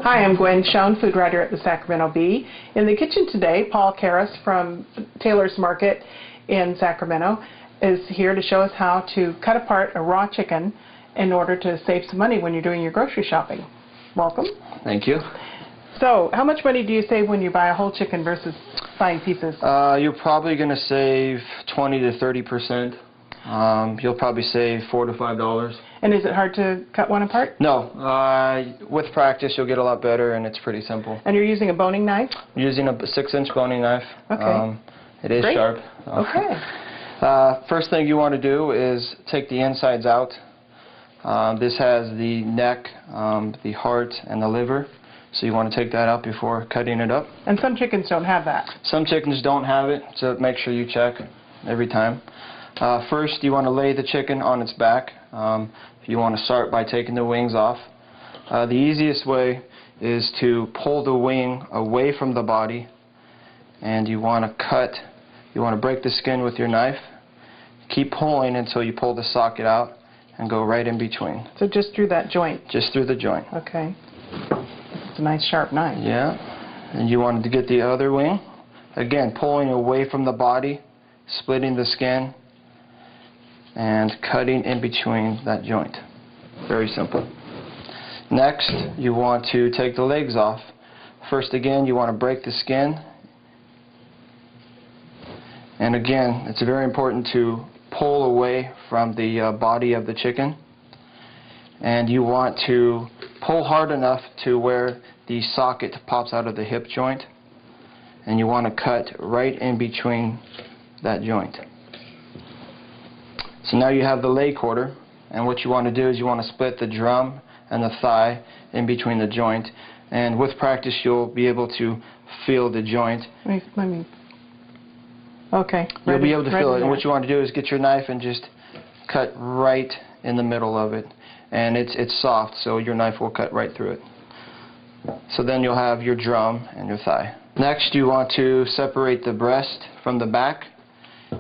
Hi, I'm Gwen Schoen, food writer at the Sacramento Bee. In the kitchen today, Paul Karras from Taylor's Market in Sacramento is here to show us how to cut apart a raw chicken in order to save some money when you're doing your grocery shopping. Welcome. Thank you. So, how much money do you save when you buy a whole chicken versus buying pieces? You're probably going to save 20 to 30%. You'll probably save $4 to $5. And is it hard to cut one apart? No. With practice, you'll get a lot better, and it's pretty simple. And you're using a boning knife? I'm using a 6-inch boning knife. Okay. It is Great. sharp. Okay. First thing you want to do is take the insides out. This has the neck, the heart, and the liver. So you want to take that out before cutting it up. And some chickens don't have that. Some chickens don't have it, so make sure you check every time. First, you want to lay the chicken on its back. You want to start by taking the wings off. The easiest way is to pull the wing away from the body, and you want to break the skin with your knife. Keep pulling until you pull the socket out and go right in between. So just through that joint? Just through the joint. Okay. It's a nice sharp knife. Yeah. And you wanted to get the other wing. Again, pulling away from the body, splitting the skin, and cutting in between that joint. Very simple. Next, you want to take the legs off. First, again, you want to break the skin. And again, it's very important to pull away from the body of the chicken. And you want to pull hard enough to where the socket pops out of the hip joint. And you want to cut right in between that joint. So now you have the leg quarter, and what you want to do is you want to split the drum and the thigh in between the joint, and with practice you'll be able to feel the joint. Okay. You'll be able to feel it, and what you want to do is get your knife and just cut right in the middle of it, and it's soft, so your knife will cut right through it. So then you'll have your drum and your thigh. Next, you want to separate the breast from the back.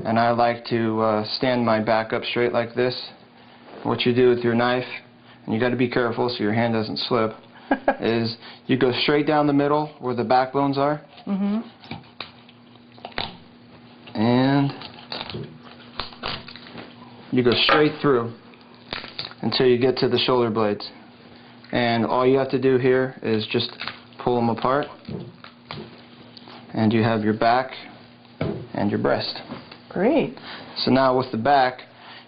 And I like to stand my back up straight like this. What you do with your knife, and you got to be careful so your hand doesn't slip, is you go straight down the middle where the backbones are. Mm-hmm. And you go straight through until you get to the shoulder blades. And all you have to do here is just pull them apart. And you have your back and your breast. Great. So now with the back,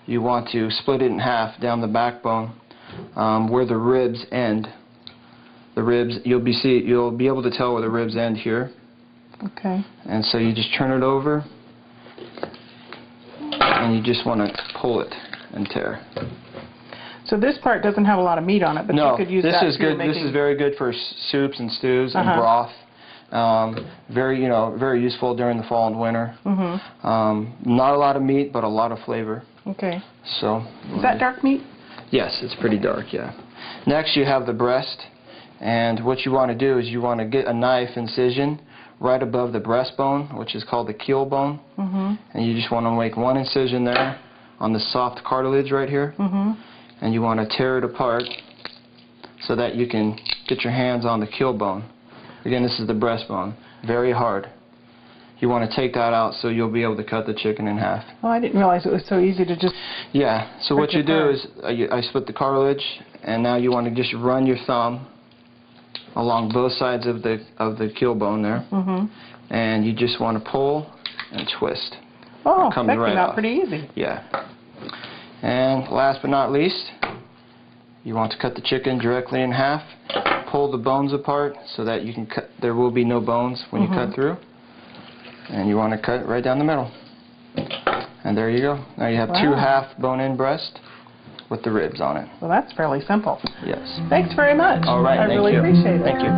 you want to split it in half down the backbone where the ribs end. The ribs, you'll be able to tell where the ribs end here. Okay. And so you just turn it over, and you just want to pull it and tear. So this part doesn't have a lot of meat on it, but no, you could use this that is good. This is very good for soups and stews and broth. Very useful during the fall and winter. Mm-hmm. Not a lot of meat, but a lot of flavor. Okay. So. Is that dark meat? Yes, it's pretty dark, yeah. Next, you have the breast, and what you want to do is you want to get a knife incision right above the breastbone, which is called the keel bone. Mm-hmm. And you just want to make one incision there on the soft cartilage right here. Mm-hmm. And you want to tear it apart so that you can get your hands on the keel bone. Again, this is the breastbone. Very hard. You want to take that out so you'll be able to cut the chicken in half. Oh, I didn't realize it was so easy to just... Yeah, so what you do is I split the cartilage, and now you want to just run your thumb along both sides of the keel bone there. Mm-hmm. And you just want to pull and twist. Oh, that came out pretty easy. Yeah. And last but not least, you want to cut the chicken directly in half. Pull the bones apart so that you can cut. There will be no bones when you cut through. And you want to cut right down the middle. And there you go. Now you have two half bone-in breast with the ribs on it. Well, that's fairly simple. Yes. Thanks very much. All right. I really appreciate it. Thank you.